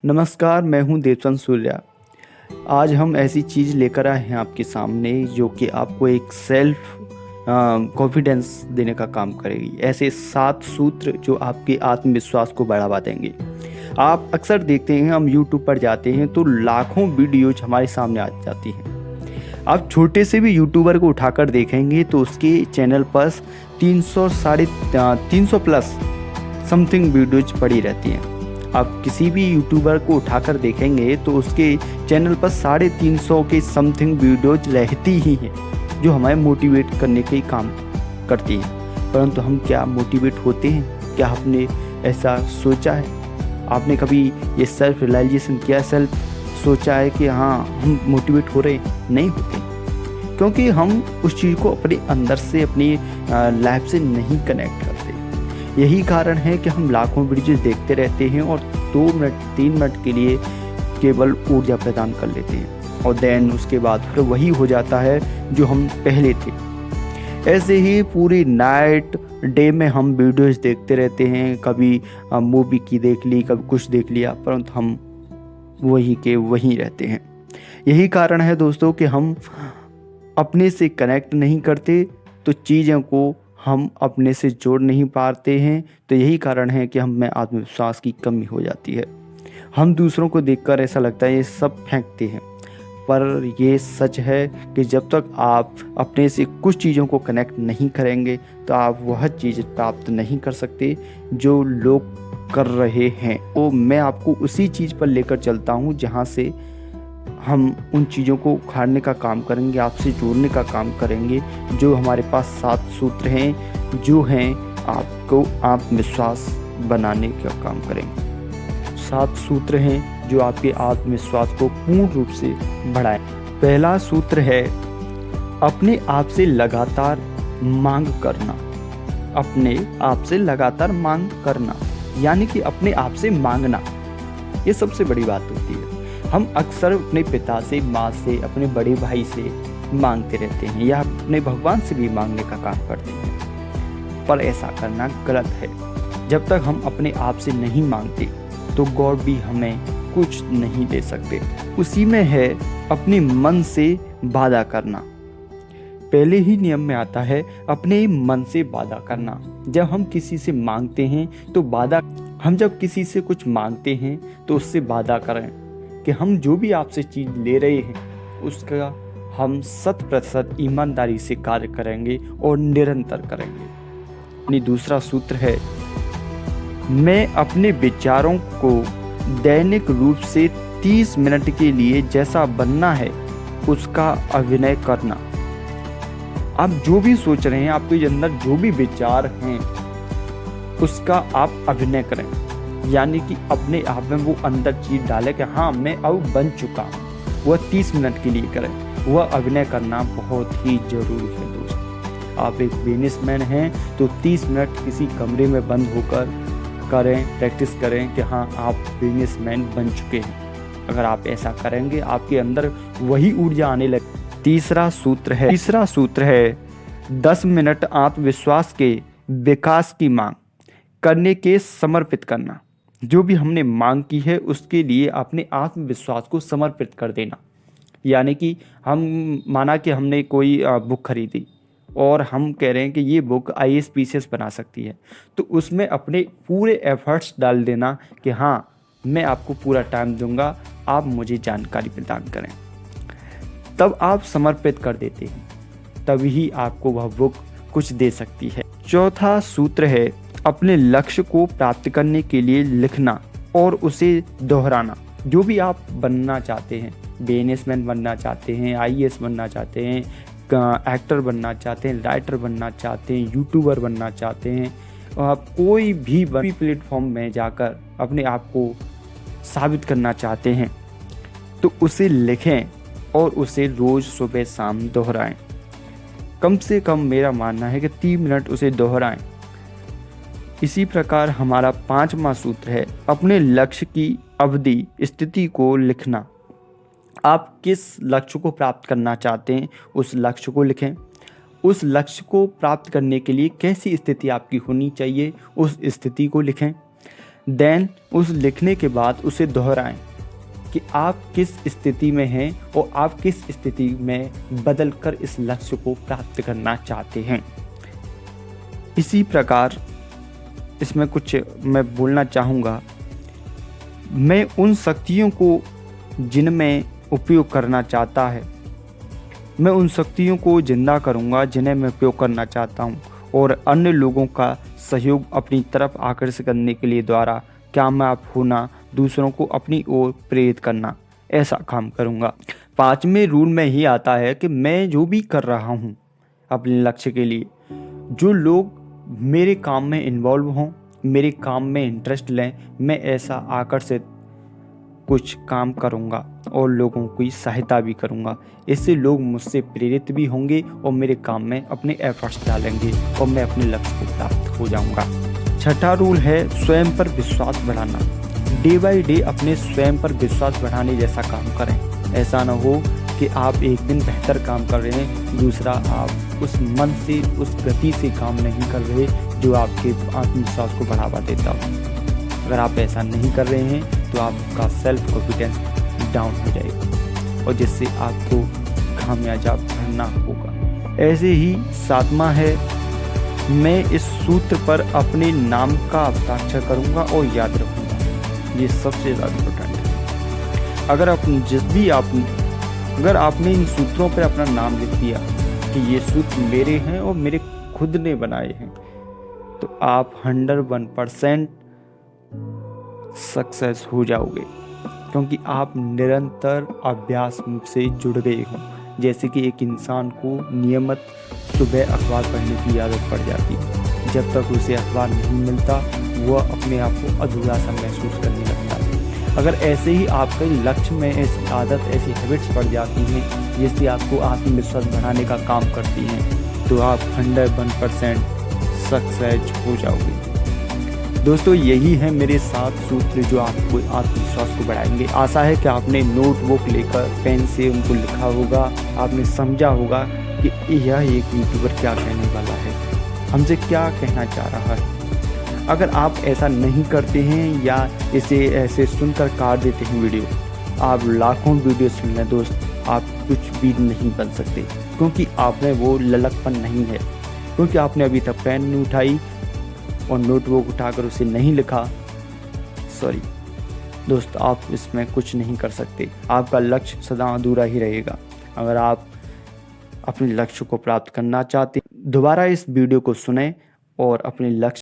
नमस्कार, मैं हूं देवचंद सूर्या। आज हम ऐसी चीज़ लेकर आए हैं आपके सामने जो कि आपको एक सेल्फ कॉन्फिडेंस देने का काम करेगी। ऐसे 7 सूत्र जो आपके आत्मविश्वास को बढ़ावा देंगे। आप अक्सर देखते हैं, हम यूट्यूब पर जाते हैं तो लाखों वीडियोज हमारे सामने आ जाती हैं। आप छोटे से भी यूट्यूबर को उठाकर देखेंगे तो उसके चैनल पर 300 साढ़े 300 प्लस समथिंग वीडियोज पड़ी रहती हैं। आप किसी भी यूट्यूबर को उठाकर देखेंगे तो उसके चैनल पर 350 के समथिंग वीडियोज रहती ही हैं जो हमें मोटिवेट करने के काम करती हैं। परंतु हम क्या मोटिवेट होते हैं? क्या आपने ऐसा सोचा है? आपने कभी ये सेल्फ रियलाइजेशन किया, सेल्फ सोचा है कि हाँ हम मोटिवेट हो रहे? नहीं होते, क्योंकि हम उस चीज़ को अपने अंदर से अपनी लाइफ से नहीं कनेक्ट करते। यही कारण है कि हम लाखों वीडियोज देखते रहते हैं और 2 मिनट 3 मिनट के लिए केवल ऊर्जा प्रदान कर लेते हैं और देन उसके बाद फिर वही हो जाता है जो हम पहले थे। ऐसे ही पूरी नाइट डे में हम वीडियोज देखते रहते हैं। कभी मूवी की देख ली, कभी कुछ देख लिया, परंतु हम वही के वहीं रहते हैं। यही कारण है दोस्तों कि हम अपने से कनेक्ट नहीं करते, तो चीज़ों को हम अपने से जोड़ नहीं पाते हैं। तो यही कारण है कि हम में आत्मविश्वास की कमी हो जाती है। हम दूसरों को देखकर ऐसा लगता है ये सब फेंकते हैं, पर ये सच है कि जब तक आप अपने से कुछ चीज़ों को कनेक्ट नहीं करेंगे तो आप वह चीज़ प्राप्त नहीं कर सकते जो लोग कर रहे हैं। तो मैं आपको उसी चीज़ पर लेकर चलता हूँ जहाँ से हम उन चीज़ों को उखाड़ने का काम करेंगे, आपसे जोड़ने का काम करेंगे। जो हमारे पास 7 सूत्र हैं जो हैं आपको आत्मविश्वास बनाने का काम करेंगे। 7 सूत्र हैं जो आपके आत्मविश्वास को पूर्ण रूप से बढ़ाएं। पहला सूत्र है अपने आप से लगातार मांग करना। अपने आप से लगातार मांग करना यानी कि अपने आप से मांगना, ये सबसे बड़ी बात होती है। हम अक्सर अपने पिता से, माँ से, अपने बड़े भाई से मांगते रहते हैं या अपने भगवान से भी मांगने का काम करते हैं, पर ऐसा करना गलत है। जब तक हम अपने आप से नहीं मांगते तो गॉड भी हमें कुछ नहीं दे सकते। उसी में है अपने मन से वादा करना। पहले ही नियम में आता है अपने मन से वादा करना। जब हम किसी से मांगते हैं तो हम जब किसी से कुछ मांगते हैं तो उससे वादा करें कि हम जो भी आपसे चीज़ ले रहे हैं उसका हम 100% ईमानदारी से कार्य करेंगे और निरंतर करेंगे। दूसरा सूत्र है मैं अपने विचारों को दैनिक रूप से 30 मिनट के लिए जैसा बनना है उसका अभिनय करना। आप जो भी सोच रहे हैं, आपके अंदर जो भी विचार हैं उसका आप अभिनय करें, यानी कि अपने आप में वो अंदर चीज़ डाले कि हाँ मैं अब बन चुका हूँ। वह 30 मिनट के लिए करें। वह अभिनय करना बहुत ही ज़रूरी है दोस्त। आप एक बिजनेसमैन हैं तो 30 मिनट किसी कमरे में बंद होकर करें, प्रैक्टिस करें कि हाँ आप बिजनेसमैन बन चुके हैं। अगर आप ऐसा करेंगे आपके अंदर वही ऊर्जा आने लगे। तीसरा सूत्र है 10 मिनट आत्मविश्वास के विकास की मांग करने के समर्पित करना। जो भी हमने मांग की है उसके लिए अपने आत्मविश्वास को समर्पित कर देना। यानी कि हम माना कि हमने कोई बुक खरीदी और हम कह रहे हैं कि ये बुक IAS PCS बना सकती है, तो उसमें अपने पूरे एफर्ट्स डाल देना कि हाँ मैं आपको पूरा टाइम दूंगा, आप मुझे जानकारी प्रदान करें। तब आप समर्पित कर देते हैं, तभी आपको वह बुक कुछ दे सकती है। चौथा सूत्र है अपने लक्ष्य को प्राप्त करने के लिए लिखना और उसे दोहराना। जो भी आप बनना चाहते हैं, बिजनेसमैन बनना चाहते हैं, IAS बनना चाहते हैं, एक्टर बनना चाहते हैं, राइटर बनना चाहते हैं, यूट्यूबर बनना चाहते हैं, आप कोई भी प्लेटफॉर्म में जाकर अपने आप को साबित करना चाहते हैं तो उसे लिखें और उसे रोज़ सुबह शाम दोहराएं। कम से कम मेरा मानना है कि 3 मिनट उसे दोहराएं। इसी प्रकार हमारा 5वां सूत्र है अपने लक्ष्य की अवधि स्थिति को लिखना। आप किस लक्ष्य को प्राप्त करना चाहते हैं उस लक्ष्य को लिखें। उस लक्ष्य को प्राप्त करने के लिए कैसी स्थिति आपकी होनी चाहिए उस स्थिति को लिखें। देन उस लिखने के बाद उसे दोहराएं कि आप किस स्थिति में हैं और आप किस स्थिति में बदलकर इस लक्ष्य को प्राप्त करना चाहते हैं। इसी प्रकार इसमें कुछ मैं बोलना चाहूँगा, मैं उन शक्तियों को जिनमें उपयोग करना चाहता है, मैं उन शक्तियों को जिंदा करूँगा जिन्हें मैं उपयोग करना चाहता हूँ, और अन्य लोगों का सहयोग अपनी तरफ आकर्षित करने के लिए द्वारा कामयाब होना, दूसरों को अपनी ओर प्रेरित करना, ऐसा काम करूँगा। 5वें रूल में ही आता है कि मैं जो भी कर रहा हूँ अपने लक्ष्य के लिए, जो लोग मेरे काम में इन्वॉल्व हों, मेरे काम में इंटरेस्ट लें, मैं ऐसा आकर्षित कुछ काम करूँगा और लोगों की सहायता भी करूँगा। इससे लोग मुझसे प्रेरित भी होंगे और मेरे काम में अपने एफर्ट्स डालेंगे और मैं अपने लक्ष्य को प्राप्त हो जाऊँगा। 6वां रूल है स्वयं पर विश्वास बढ़ाना। डे बाय डे अपने स्वयं पर विश्वास बढ़ाने जैसा काम करें। ऐसा ना हो कि आप एक दिन बेहतर काम कर रहे हैं, दूसरा आप उस मन से, उस गति से काम नहीं कर रहे जो आपके आत्मविश्वास को बढ़ावा देता हो। अगर आप ऐसा नहीं कर रहे हैं तो आपका सेल्फ कॉन्फिडेंस डाउन हो जाएगा और जिससे आपको खामियाजा भरना होगा। ऐसे ही 7वां है, मैं इस सूत्र पर अपने नाम का हस्ताक्षर करूंगा और याद रखूंगा। ये सबसे ज़्यादा इम्पोर्टेंट है। अगर आपने इन सूत्रों पर अपना नाम लिख दिया कि ये सूत्र मेरे हैं और मेरे खुद ने बनाए हैं, तो आप 101% सक्सेस हो जाओगे, क्योंकि आप निरंतर अभ्यास से जुड़ गए हो। जैसे कि एक इंसान को नियमित सुबह अखबार पढ़ने की आदत पड़ जाती है, जब तक उसे अखबार नहीं मिलता वह अपने आप को अधूरा सा महसूस करने लगता है। अगर ऐसे ही आपके लक्ष्य में ऐसी आदत, ऐसी हैबिट्स पड़ जाती हैं जिससे आपको आत्मविश्वास बढ़ाने का काम करती हैं, तो आप 101% सक्सेस हो जाओगे। दोस्तों, यही है मेरे 7 सूत्र जो आपको आत्मविश्वास को बढ़ाएंगे। आशा है कि आपने नोटबुक लेकर पेन से उनको लिखा होगा, आपने समझा होगा कि यह एक यूट्यूबर क्या कहने वाला है, हमसे क्या कहना चाह रहा है। अगर आप ऐसा नहीं करते हैं या इसे ऐसे सुनकर काट देते हैं वीडियो, आप लाखों वीडियो सुन लें दोस्त, आप कुछ भी नहीं बन सकते, क्योंकि आप में वो ललकपन नहीं है, क्योंकि आपने अभी तक पेन नहीं उठाई और नोटबुक उठाकर उसे नहीं लिखा। सॉरी दोस्त, आप इसमें कुछ नहीं कर सकते। आपका लक्ष्य सदा अधूरा ही रहेगा। अगर आप अपने लक्ष्य को प्राप्त करना चाहते हैं, दोबारा इस वीडियो को सुनें और अपने लक्ष्य